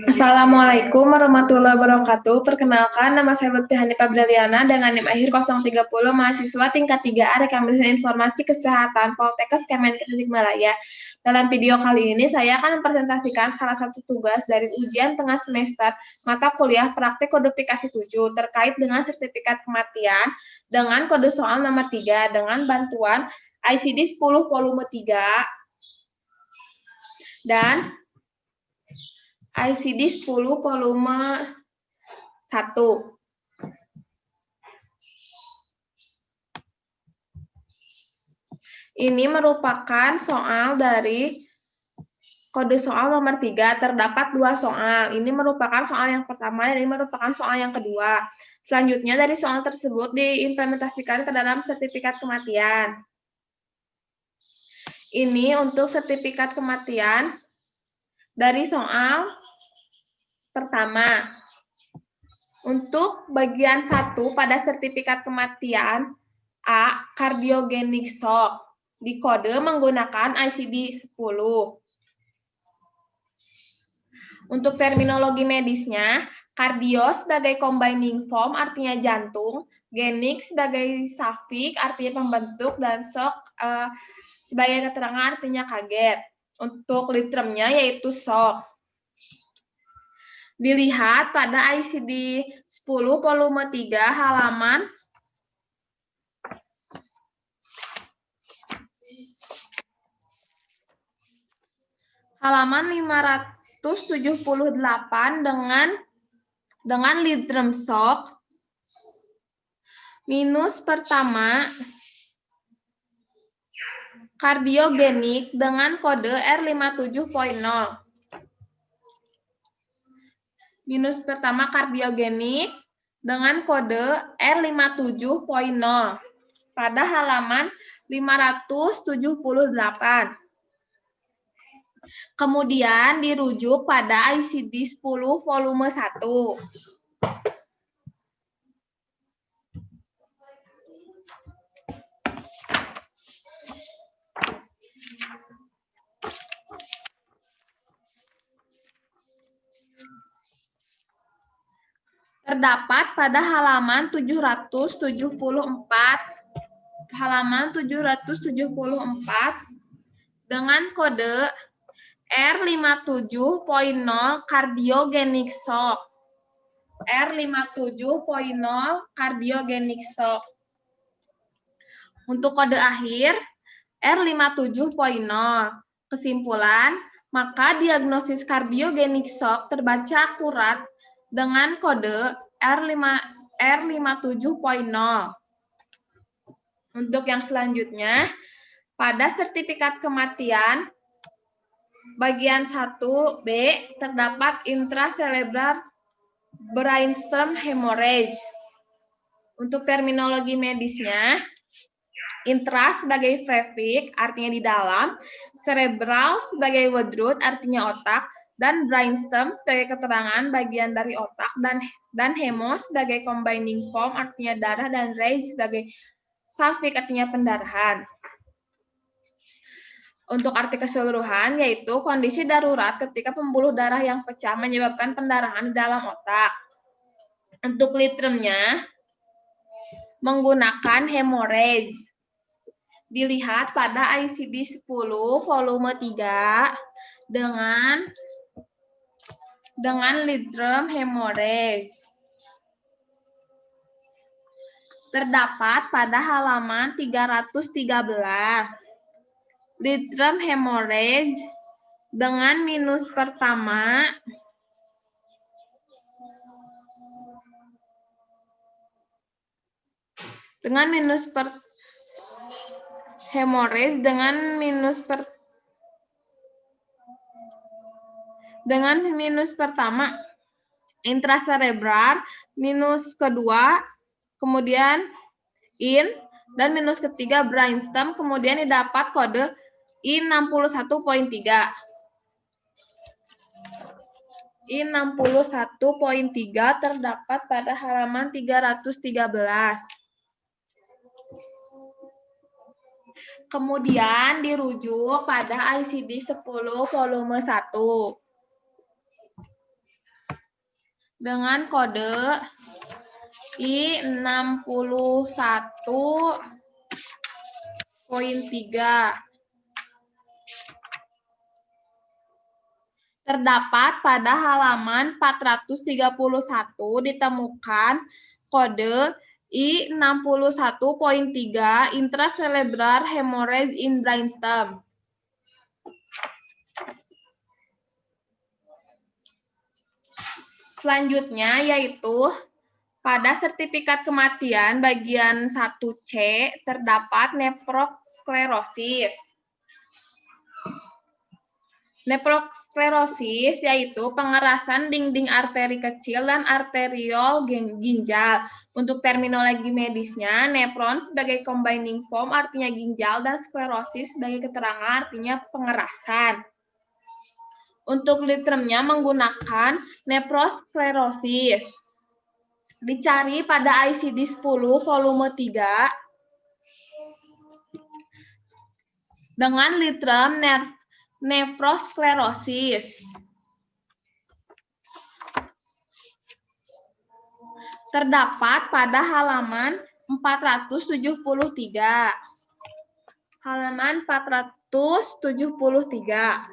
Assalamualaikum warahmatullahi wabarakatuh. Perkenalkan, nama saya Lutfi Hanifah Briliana dengan NIM akhir 030, mahasiswa tingkat 3A Rekomendasi Informasi Kesehatan Poltekkes Kemenkes Tasikmalaya. Dalam video kali ini, saya akan mempresentasikan salah satu tugas dari ujian tengah semester mata kuliah praktik kodifikasi 7 terkait dengan sertifikat kematian dengan kode soal nomor 3 dengan bantuan ICD 10 volume 3 dan ICD 10 volume 1. Ini merupakan soal dari kode soal nomor 3. Terdapat 2 soal. Ini merupakan soal yang pertama dan ini merupakan soal yang kedua. Selanjutnya dari soal tersebut diimplementasikan ke dalam sertifikat kematian. Ini untuk sertifikat kematian dari soal pertama. Untuk bagian 1 pada sertifikat kematian A, cardiogenic shock, dikode menggunakan ICD 10. Untuk terminologi medisnya, cardio sebagai combining form artinya jantung, genic sebagai suffix artinya pembentuk, dan shock sebagai keterangan artinya kaget. Untuk literumnya yaitu shock. Dilihat pada ICD 10 volume 3 halaman 578 dengan literum shock minus pertama kardiogenik dengan kode R57.0. Minus pertama kardiogenik dengan kode R57.0 pada halaman 578. Kemudian dirujuk pada ICD 10 volume 1. Terdapat pada halaman 774 dengan kode R57.0 cardiogenic shock. R57.0 cardiogenic shock. Untuk kode akhir R57.0. Kesimpulan, maka diagnosis cardiogenic shock terbaca akurat dengan kode R57.0. Untuk yang selanjutnya, pada sertifikat kematian bagian 1B terdapat intracerebral brainstem hemorrhage. Untuk terminologi medisnya, intra sebagai prefix artinya di dalam, cerebral sebagai wordroot artinya otak, dan brainstem sebagai keterangan bagian dari otak, dan hemo sebagai combining form artinya darah, dan rage sebagai suffix artinya pendarahan. Untuk arti keseluruhan yaitu kondisi darurat ketika pembuluh darah yang pecah menyebabkan pendarahan di dalam otak. Untuk literumnya menggunakan hemorrhage. Dilihat pada ICD 10 volume 3 dengan literum hemorrhage. Terdapat pada halaman 313. Literum hemorrhage dengan minus pertama hemorrhage dengan minus pertama intracerebral, minus kedua kemudian in, dan minus ketiga brainstem, kemudian didapat kode I61.3. I61.3 terdapat pada halaman 313. Kemudian dirujuk pada ICD 10 volume 1 dengan kode I61.3. Terdapat pada halaman 431 ditemukan kode I61.3 intracerebral hemorrhage in brainstem. Selanjutnya yaitu pada sertifikat kematian bagian 1C terdapat nefrosklerosis. Nefrosklerosis yaitu pengerasan dinding arteri kecil dan arteriol ginjal. Untuk terminologi medisnya, nefron sebagai combining form artinya ginjal dan sklerosis sebagai keterangan artinya pengerasan. Untuk literumnya menggunakan nefrosklerosis. Dicari pada ICD 10 volume 3 dengan literum nefrosklerosis. Terdapat pada halaman 473. Halaman 473.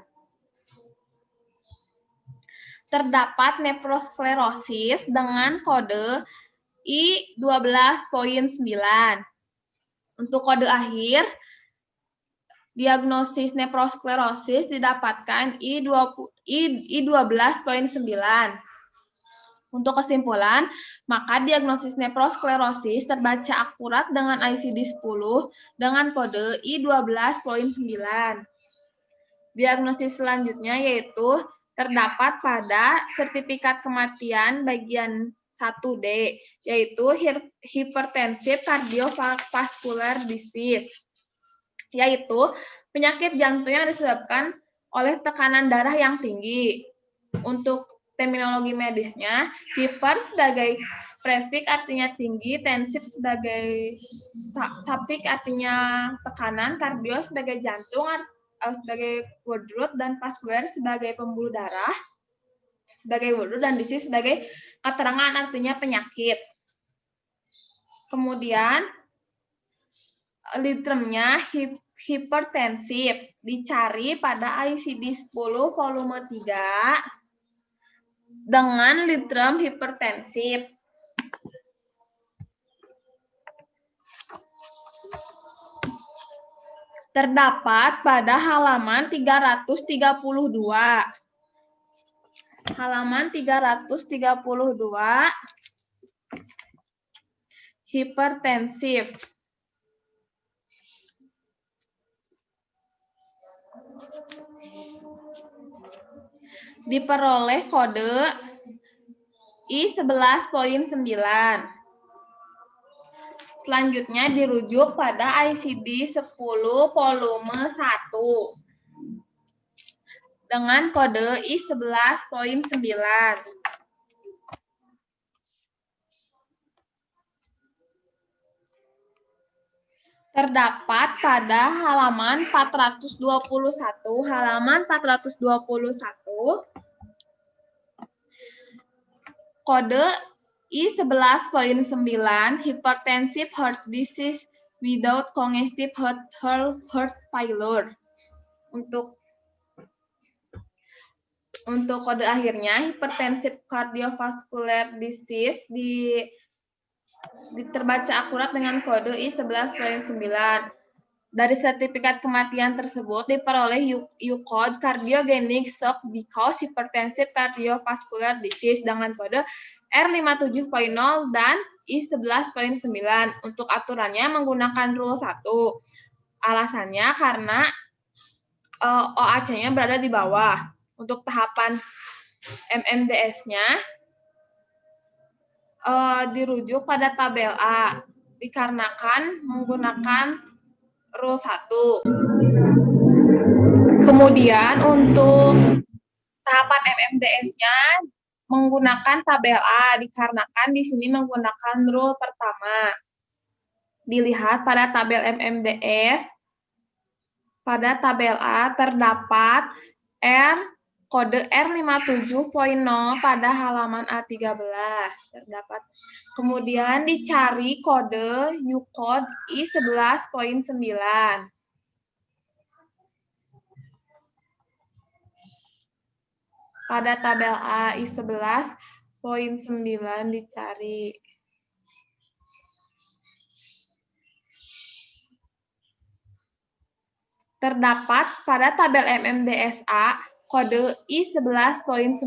Terdapat nefrosklerosis dengan kode I12.9. Untuk kode akhir, diagnosis nefrosklerosis didapatkan I12.9. Untuk kesimpulan, maka diagnosis nefrosklerosis terbaca akurat dengan ICD 10 dengan kode I12.9. Diagnosis selanjutnya yaitu terdapat pada sertifikat kematian bagian 1D, yaitu hipertensive cardiovascular disease, yaitu penyakit jantung yang disebabkan oleh tekanan darah yang tinggi. Untuk terminologi medisnya, hiper sebagai prefix artinya tinggi, tensif sebagai sapik artinya tekanan, kardio sebagai jantung sebagai word root, dan vaskuler sebagai pembuluh darah sebagai word root, dan disease sebagai keterangan artinya penyakit. Kemudian literumnya hipertensif dicari pada ICD 10 volume 3 dengan literum hipertensif. Terdapat pada halaman 332. Halaman 332. Hipertensif. Diperoleh kode I11.9. Selanjutnya dirujuk pada ICD 10 volume 1 dengan kode I11.9. Terdapat pada halaman 421. Halaman 421. Kode I11.9 hypertensive heart disease without congestive heart failure. Untuk kode akhirnya hypertensive cardiovascular disease terbaca akurat dengan kode I11.9. Dari sertifikat kematian tersebut diperoleh U-code cardiogenic shock because hypertensive cardiovascular disease dengan kode R57.0 dan I11.9. Untuk aturannya menggunakan rule 1. Alasannya karena OAC-nya berada di bawah. Untuk tahapan MMDS-nya dirujuk pada tabel A dikarenakan menggunakan rule 1. Kemudian untuk tahapan MMDS-nya menggunakan tabel A dikarenakan di sini menggunakan rule pertama. Dilihat pada tabel MMDS Pada tabel A terdapat kode R57.0 pada halaman A13. Terdapat. Kemudian dicari kode Ucode I11.9. Pada tabel A I11.9 dicari. Terdapat pada tabel MMDSA kode I11.9.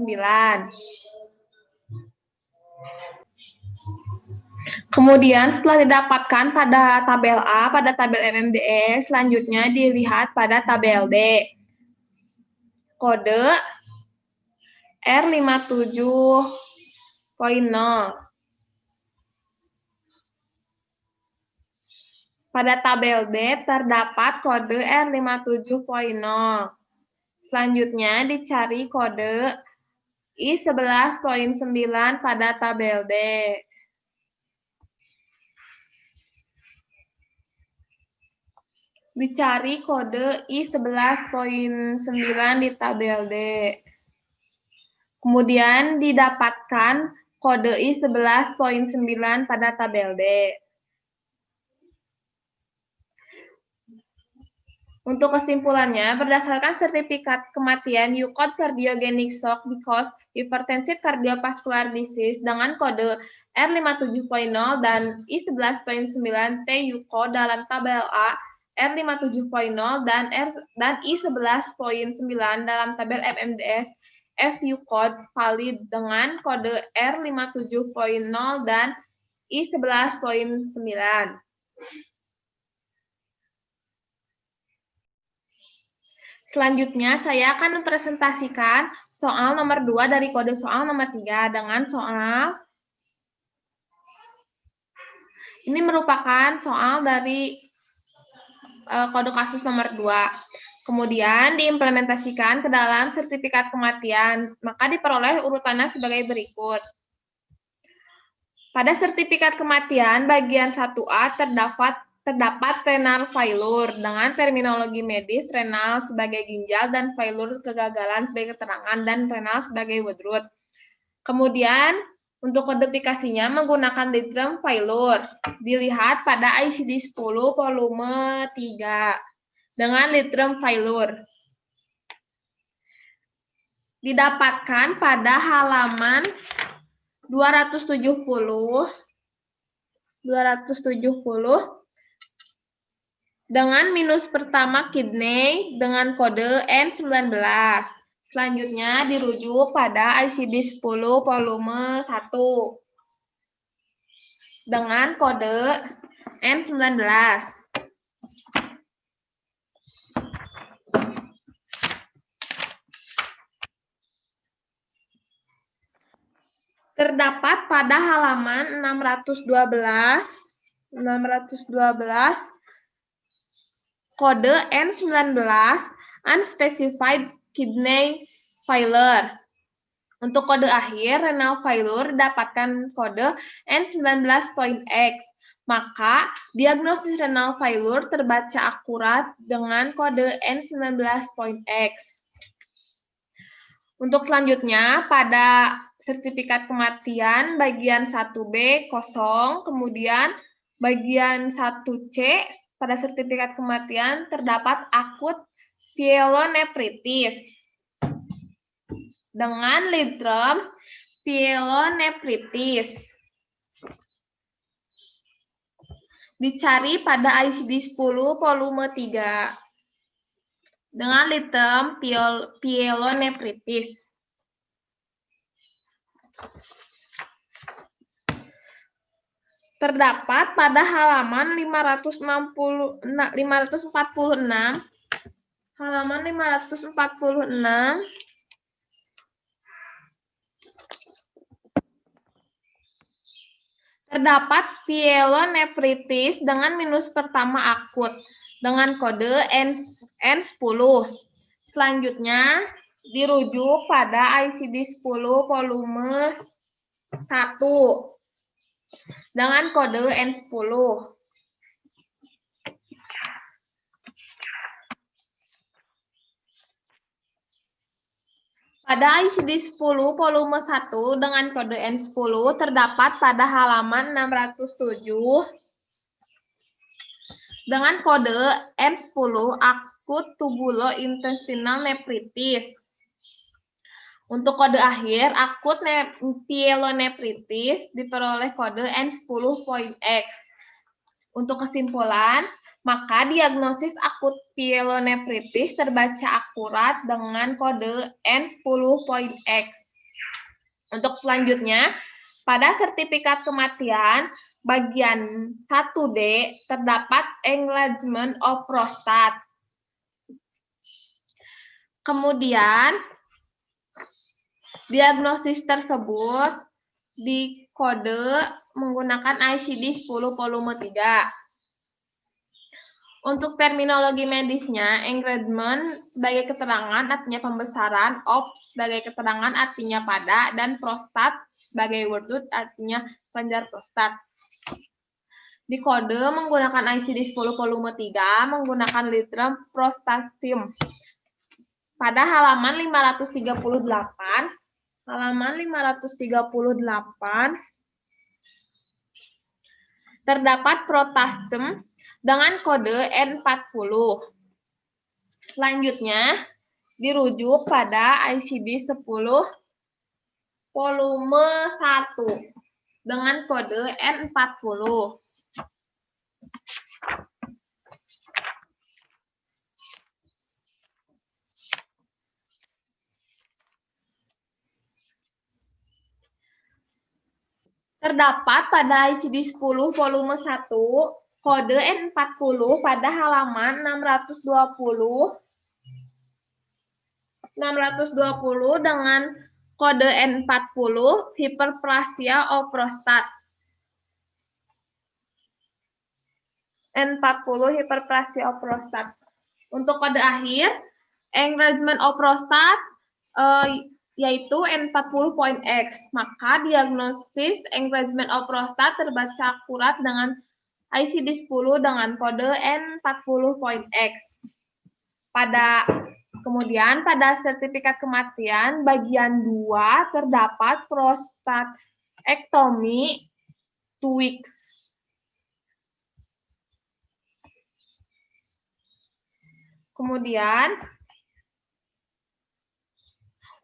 Kemudian setelah didapatkan pada tabel A, pada tabel MMDS, selanjutnya dilihat pada tabel D. Kode R57.0. Pada tabel D terdapat kode R57.0. Selanjutnya dicari kode I11.9 pada tabel D. Dicari kode I11.9 di tabel D. Kemudian didapatkan kode I11.9 pada tabel D. Untuk kesimpulannya, berdasarkan sertifikat kematian Ucode cardiogenic shock because hypertensive cardiovascular disease dengan kode R57.0 dan I11.9 T Ucode dalam tabel A, R57.0 dan I11.9 dalam tabel MMDS, F Ucode valid dengan kode R57.0 dan I11.9. Selanjutnya, saya akan mempresentasikan soal nomor 2 dari kode soal nomor 3 dengan soal, ini merupakan soal dari kode kasus nomor 2. Kemudian diimplementasikan ke dalam sertifikat kematian, maka diperoleh urutannya sebagai berikut. Pada sertifikat kematian bagian 1A terdapat renal failure dengan terminologi medis renal sebagai ginjal dan failure kegagalan sebagai keterangan dan renal sebagai Woodruff. Kemudian untuk kodifikasinya menggunakan litrum failure. Dilihat pada ICD 10 volume 3 dengan litrum failure. Didapatkan pada halaman 270 dengan minus pertama kidney dengan kode N19. Selanjutnya dirujuk pada ICD 10 volume 1 dengan kode N19. Terdapat pada halaman 612 kode N19 unspecified kidney failure. Untuk kode akhir renal failure dapatkan kode N19.X. Maka diagnosis renal failure terbaca akurat dengan kode N19.X. Untuk selanjutnya pada sertifikat kematian bagian 1B kosong, kemudian bagian 1C pada sertifikat kematian terdapat akut pyelonefritis dengan litrum pyelonefritis. Dicari pada ICD 10 volume 3 dengan litrum pyelonefritis. Terdapat pada halaman 546 terdapat pyelonefritis dengan minus pertama akut dengan kode N10. Selanjutnya dirujuk pada ICD 10 volume 1 dengan kode N10. Pada ICD 10 volume 1 dengan kode N10 terdapat pada halaman 607 dengan kode N10 akut tubulointestinal nefritis. Untuk kode akhir, akut pyelonefritis diperoleh kode N10.X. Untuk kesimpulan, maka diagnosis akut pyelonefritis terbaca akurat dengan kode N10.X. Untuk selanjutnya, pada sertifikat kematian, bagian 1D terdapat enlargement of prostate. Kemudian, diagnosis tersebut dikode menggunakan ICD 10 volume 3. Untuk terminologi medisnya, enlargement sebagai keterangan artinya pembesaran, op sebagai keterangan artinya pada, dan prostat sebagai wordut artinya kelenjar prostat. Dikode menggunakan ICD 10 volume 3 menggunakan literum prostatium. Pada halaman 538 terdapat protastem dengan kode N40. Selanjutnya dirujuk pada ICD 10 volume 1 dengan kode N40. Terdapat pada ICD 10 volume 1 kode N40 pada halaman 620 dengan kode N40 hiperplasia of prostat. N40 hiperplasia of prostat. Untuk kode akhir, enlargement of prostat yaitu N40.X. Maka diagnosis enlargement of prostat terbaca akurat dengan ICD 10 dengan kode N40.X. Kemudian pada sertifikat kematian bagian 2 terdapat prostatektomi 2 weeks. Kemudian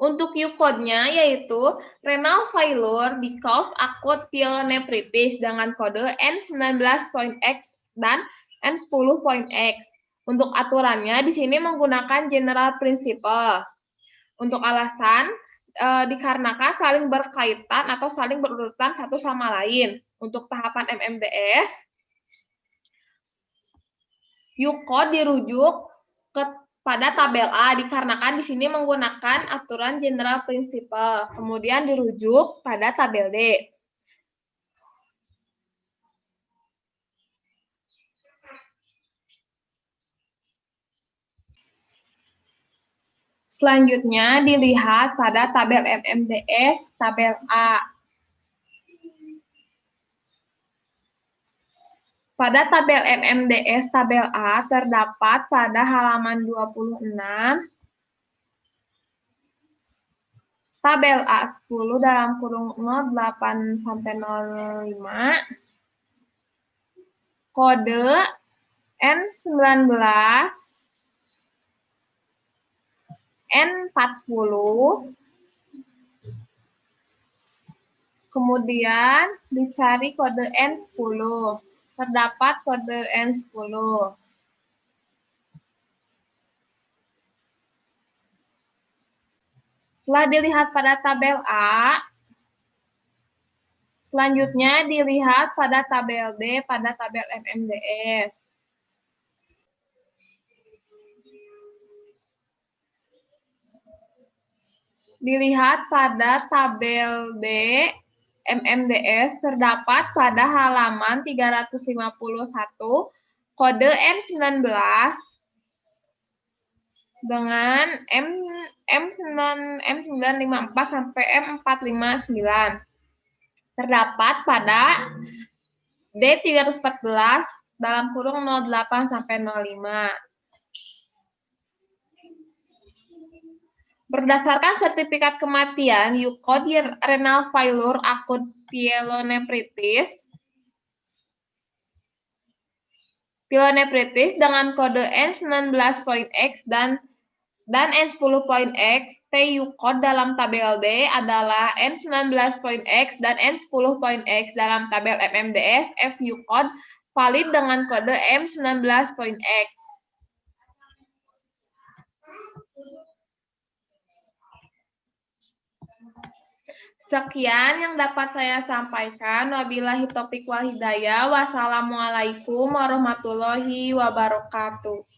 untuk U-code-nya yaitu renal failure because acute pyelonefritis dengan kode N19.X dan N10.X. Untuk aturannya di sini menggunakan general principle. Untuk alasan dikarenakan saling berkaitan atau saling berurutan satu sama lain. Untuk tahapan MMDS, U-code dirujuk pada tabel A dikarenakan di sini menggunakan aturan general principle. Kemudian dirujuk pada tabel D. Selanjutnya dilihat pada tabel MMDS tabel A. Pada tabel MMDS tabel A terdapat pada halaman 26 tabel A10 dalam kurung 08 sampai 05 kode N19 N40 kemudian dicari kode N10. Terdapat kode N10. Setelah dilihat pada tabel A, selanjutnya dilihat pada tabel D pada tabel MMDS. Dilihat pada tabel D MMDS terdapat pada halaman 351 kode M19 dengan M954 sampai M459. Terdapat pada D314 dalam kurung 08 sampai 05. Berdasarkan sertifikat kematian Eucod renal failure akut pyelonephritis dengan kode N19.X dan N10.X, T Eucod dalam tabel B adalah N19.X dan N10.X dalam tabel MMDS F Eucod valid dengan kode M19.X. Sekian yang dapat saya sampaikan. Wabillahi taufiq wal hidayah. Wassalamualaikum warahmatullahi wabarakatuh.